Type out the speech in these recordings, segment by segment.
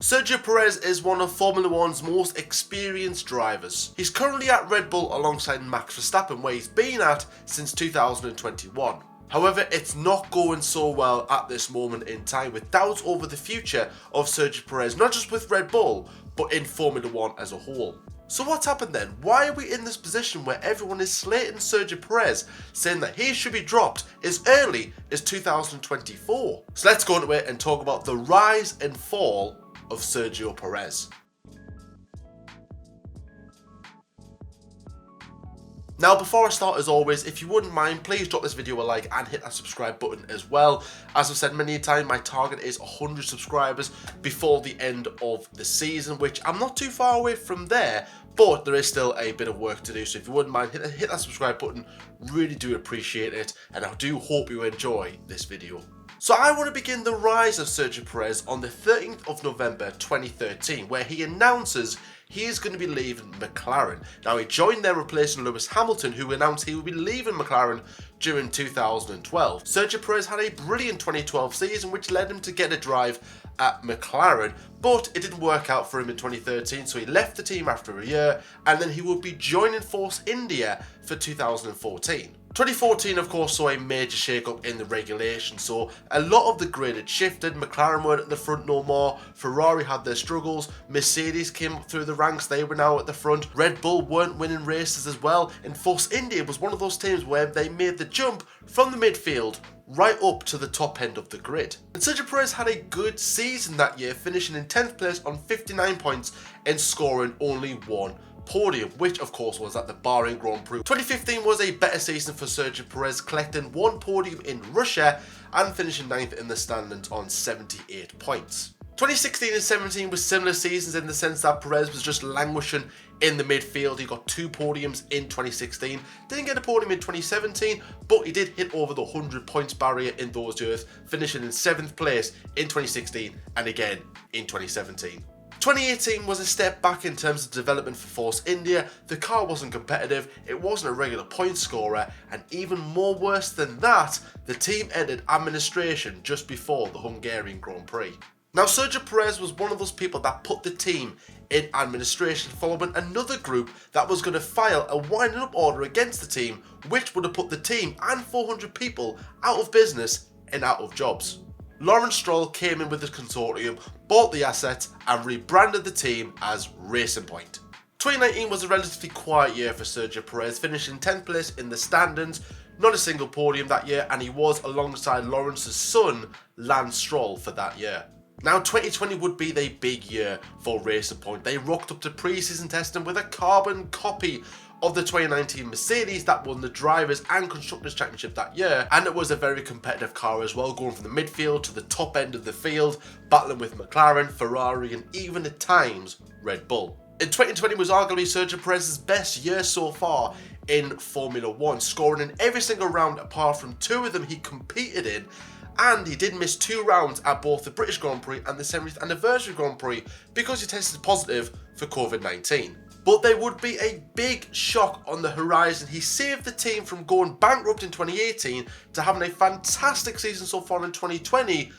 Sergio Perez is one of Formula One's most experienced drivers. He's currently at Red Bull alongside Max Verstappen, where he's been at since 2021. However, it's not going so well at this moment in time, with doubts over the future of Sergio Perez, not just with Red Bull, but in Formula One as a whole. So what's happened then? Why are we in this position where everyone is slating Sergio Perez, saying that he should be dropped as early as 2024? So let's go into it and talk about the rise and fall of Sergio Perez. Now, before I start, as always, if you wouldn't mind, please drop this video a like and hit that subscribe button as well. As I've said many times, my target is 100 subscribers before the end of the season, which I'm not too far away from there, but there is still a bit of work to do. So if you wouldn't mind, hit that subscribe button. Really do appreciate it, and I do hope you enjoy this video. So I want to begin the rise of Sergio Perez on the 13th of November 2013, where he announces he is going to be leaving McLaren. Now, he joined there replacing Lewis Hamilton, who announced he would be leaving McLaren during 2012. Sergio Perez had a brilliant 2012 season, which led him to get a drive at McLaren, but it didn't work out for him in 2013, so he left the team after a year, and then he would be joining Force India for 2014. 2014, of course, saw a major shake-up in the regulation, so a lot of the grid had shifted. McLaren weren't at the front no more, Ferrari had their struggles, Mercedes came up through the ranks, they were now at the front, Red Bull weren't winning races as well, and Force India was one of those teams where they made the jump from the midfield right up to the top end of the grid. And Sergio Perez had a good season that year, finishing in 10th place on 59 points and scoring only one podium, which of course was at the Bahrain Grand Prix. 2015 was a better season for Sergio Perez, collecting one podium in Russia and finishing 9th in the standings on 78 points. 2016 and 17 were similar seasons in the sense that Perez was just languishing in the midfield. He got 2 podiums in 2016, didn't get a podium in 2017, but he did hit over the 100 points barrier in those years, finishing in 7th place in 2016 and again in 2017. 2018 was a step back in terms of development for Force India. The car wasn't competitive, it wasn't a regular point scorer, and even more worse than that, the team entered administration just before the Hungarian Grand Prix. Now, Sergio Perez was one of those people that put the team in administration following another group that was going to file a winding up order against the team, which would have put the team and 400 people out of business and out of jobs. Lawrence Stroll came in with the consortium, bought the assets and rebranded the team as Racing Point. 2019 was a relatively quiet year for Sergio Perez, finishing 10th place in the standings, not a single podium that year, and he was alongside Lawrence's son, Lance Stroll, for that year. Now, 2020 would be the big year for Racing Point. They rocked up to pre-season testing with a carbon copy of the 2019 Mercedes that won the Drivers' and Constructors' Championship that year, and it was a very competitive car as well, going from the midfield to the top end of the field, battling with McLaren, Ferrari and even at times Red Bull. In 2020 was arguably Sergio Perez's best year so far in Formula One, scoring in every single round apart from 2 of them he competed in, and he did miss 2 rounds at both the British Grand Prix and the 70th Anniversary Grand Prix because he tested positive for COVID-19. But there would be a big shock on the horizon. He saved the team from going bankrupt in 2018 to having a fantastic season so far in 2020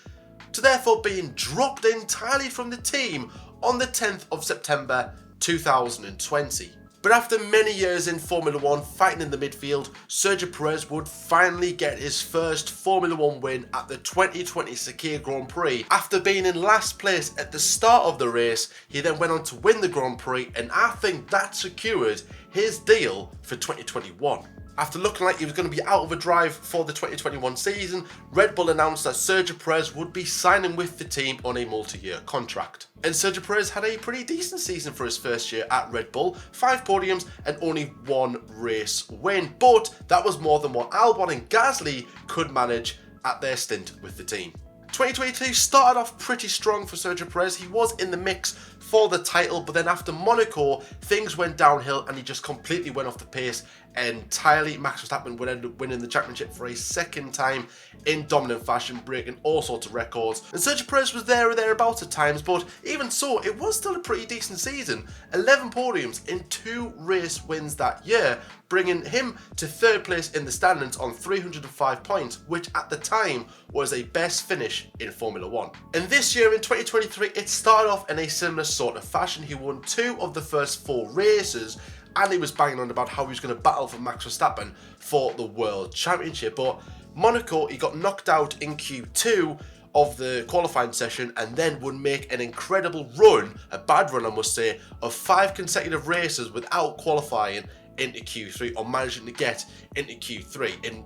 to therefore being dropped entirely from the team on the 10th of September 2020. But after many years in Formula One fighting in the midfield, Sergio Perez would finally get his first Formula One win at the 2020 Sakhir Grand Prix. After being in last place at the start of the race, he then went on to win the Grand Prix, and I think that secured his deal for 2021. After looking like he was going to be out of a drive for the 2021 season, Red Bull announced that Sergio Perez would be signing with the team on a multi-year contract. And Sergio Perez had a pretty decent season for his first year at Red Bull, 5 podiums and only 1 race win, but that was more than what Albon and Gasly could manage at their stint with the team. 2022 started off pretty strong for Sergio Perez. He was in the mix for the title, but then after Monaco, things went downhill and he just completely went off the pace entirely. Max Verstappen would end up winning the championship for a second time in dominant fashion, breaking all sorts of records. And Sergio Perez was there or thereabouts at times, but even so, it was still a pretty decent season. 11 podiums in 2 race wins that year, bringing him to 3rd place in the standings on 305 points, which at the time was a best finish in Formula 1. And this year in 2023, it started off in a similar sort of fashion. He won 2 of the first 4 races, and he was banging on about how he was going to battle for Max Verstappen for the World Championship. But Monaco, he got knocked out in Q2 of the qualifying session, and then would make an incredible run, a bad run I must say, of 5 consecutive races without qualifying into Q3 or managing to get into Q3. And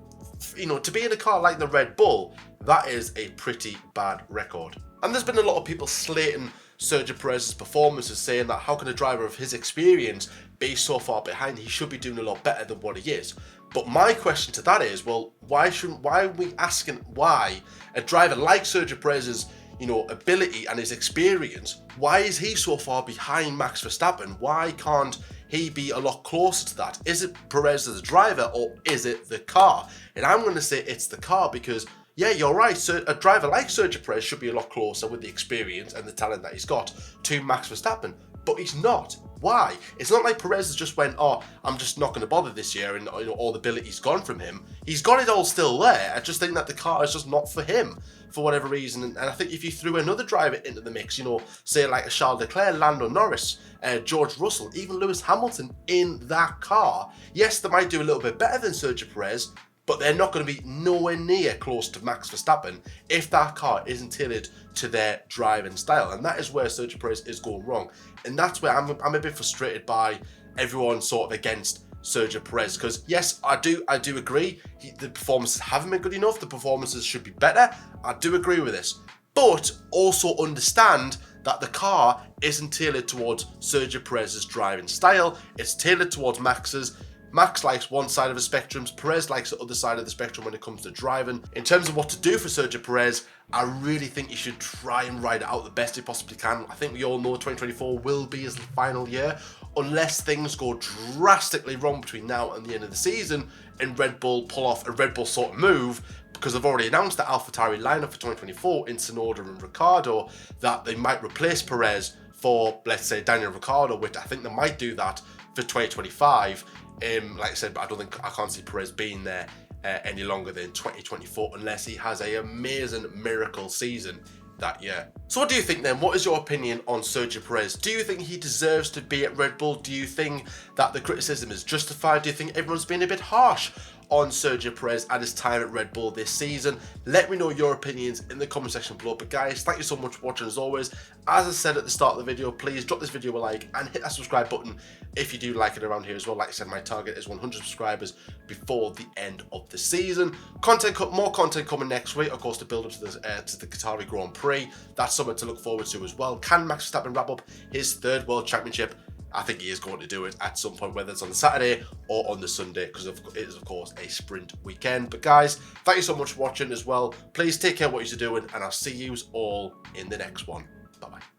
you know, to be in a car like the Red Bull, that is a pretty bad record. And there's been a lot of people slating Sergio Perez's performances, saying that how can a driver of his experience be so far behind? He should be doing a lot better than what he is. But my question to that is, well, why are we asking why a driver like Sergio Perez's, you know, ability and his experience, why is he so far behind Max Verstappen? Why can't he be a lot closer to that? Is it Perez as a driver, or is it the car? And I'm going to say it's the car, because yeah, you're right, a driver like Sergio Perez should be a lot closer with the experience and the talent that he's got to Max Verstappen, but he's not. Why? It's not like Perez has just went, oh, I'm just not going to bother this year, and you know, all the ability's gone from him. He's got it all still there. I just think that the car is just not for him for whatever reason. And I think if you threw another driver into the mix, you know, say like a Charles Leclerc, Lando Norris, George Russell, even Lewis Hamilton in that car, yes, they might do a little bit better than Sergio Perez, but they're not going to be nowhere near close to Max Verstappen if that car isn't tailored to their driving style. And that is where Sergio Perez is going wrong. And that's where I'm a bit frustrated by everyone sort of against Sergio Perez. Because yes, I do agree, the performances haven't been good enough. The performances should be better. I do agree with this. But also understand that the car isn't tailored towards Sergio Perez's driving style. It's tailored towards Max's. Max likes one side of the spectrum, Perez likes the other side of the spectrum when it comes to driving. In terms of what to do for Sergio Perez, I really think he should try and ride it out the best he possibly can. I think we all know 2024 will be his final year, unless things go drastically wrong between now and the end of the season and Red Bull pull off a Red Bull sort of move, because they've already announced the AlphaTauri lineup for 2024 in Tsunoda and Ricciardo, that they might replace Perez for, let's say, Daniel Ricciardo, which I think they might do that for 2025. Like I said, but I can't see Perez being there any longer than 2024 unless he has an amazing miracle season that year. So what do you think then? What is your opinion on Sergio Perez? Do you think he deserves to be at Red Bull? Do you think that the criticism is justified? Do you think everyone's been a bit harsh on Sergio Perez and his time at Red Bull this season? Let me know your opinions in the comment section below. But guys, thank you so much for watching as always. As I said at the start of the video, please drop this video a like and hit that subscribe button if you do like it around here as well. Like I said, my target is 100 subscribers before the end of the season. More content coming next week, of course, to build up to the Qatari Grand Prix. That's something to look forward to as well. Can Max Verstappen wrap up his 3rd World Championship? I think he is going to do it at some point, whether it's on the Saturday or on the Sunday, because it is, of course, a sprint weekend. But guys, thank you so much for watching as well. Please take care of what you're doing, and I'll see you all in the next one. Bye-bye.